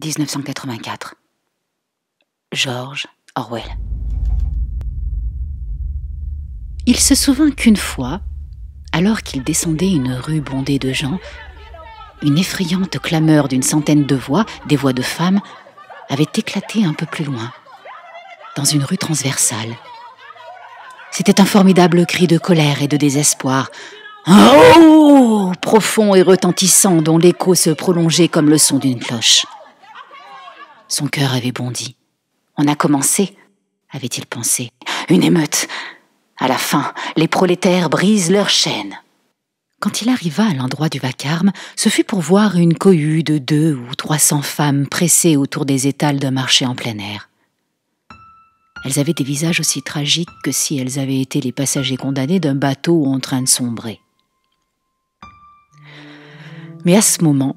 1984. George Orwell. Il se souvint qu'une fois, alors qu'il descendait une rue bondée de gens, une effrayante clameur d'une centaine de voix, des voix de femmes, avait éclaté un peu plus loin, dans une rue transversale. C'était un formidable cri de colère et de désespoir, un « oh » profond et retentissant dont l'écho se prolongeait comme le son d'une cloche. Son cœur avait bondi. On a commencé, avait-il pensé, une émeute. À la fin, les prolétaires brisent leurs chaînes. Quand il arriva à l'endroit du vacarme, ce fut pour voir une cohue de 200 ou 300 femmes pressées autour des étals d'un marché en plein air. Elles avaient des visages aussi tragiques que si elles avaient été les passagers condamnés d'un bateau en train de sombrer. Mais à ce moment,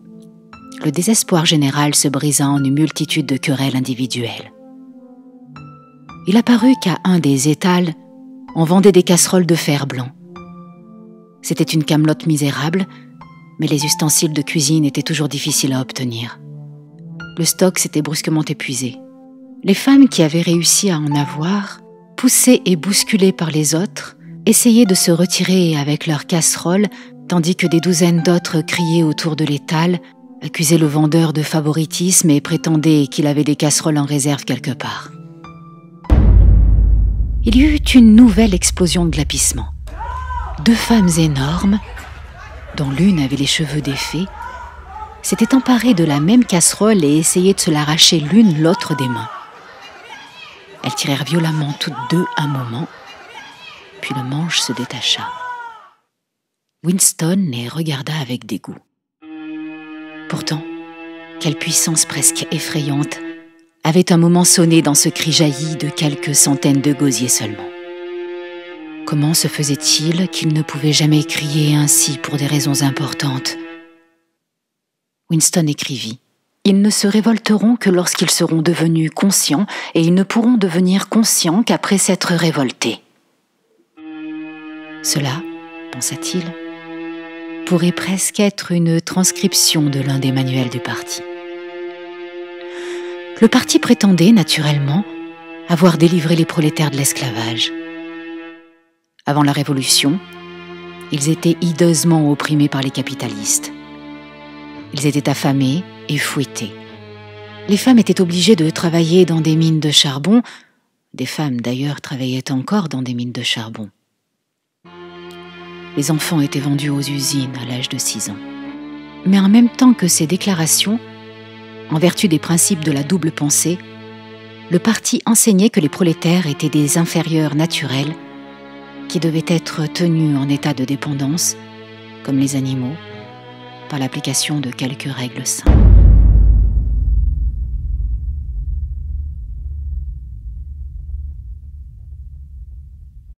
le désespoir général se brisa en une multitude de querelles individuelles. Il apparut qu'à un des étals, on vendait des casseroles de fer blanc. C'était une camelote misérable, mais les ustensiles de cuisine étaient toujours difficiles à obtenir. Le stock s'était brusquement épuisé. Les femmes qui avaient réussi à en avoir, poussées et bousculées par les autres, essayaient de se retirer avec leurs casseroles, tandis que des douzaines d'autres criaient autour de l'étal, accusaient le vendeur de favoritisme et prétendaient qu'il avait des casseroles en réserve quelque part. Il y eut une nouvelle explosion de glapissement. 2 femmes énormes, dont l'une avait les cheveux défaits, s'étaient emparées de la même casserole et essayaient de se l'arracher l'une l'autre des mains. Elles tirèrent violemment toutes deux un moment, puis le manche se détacha. Winston les regarda avec dégoût. Pourtant, quelle puissance presque effrayante avait un moment sonné dans ce cri jailli de quelques centaines de gosiers seulement. Comment se faisait-il qu'ils ne pouvaient jamais crier ainsi pour des raisons importantes? Winston écrivit. Ils ne se révolteront que lorsqu'ils seront devenus conscients, et ils ne pourront devenir conscients qu'après s'être révoltés. Cela, pensa-t-il, pourrait presque être une transcription de l'un des manuels du parti. Le parti prétendait, naturellement, avoir délivré les prolétaires de l'esclavage. Avant la Révolution, ils étaient hideusement opprimés par les capitalistes. Ils étaient affamés et fouettés. Les femmes étaient obligées de travailler dans des mines de charbon. Des femmes, d'ailleurs, travaillaient encore dans des mines de charbon. Les enfants étaient vendus aux usines à l'âge de 6 ans. Mais en même temps que ces déclarations, en vertu des principes de la double pensée, le parti enseignait que les prolétaires étaient des inférieurs naturels qui devaient être tenus en état de dépendance, comme les animaux, par l'application de quelques règles simples.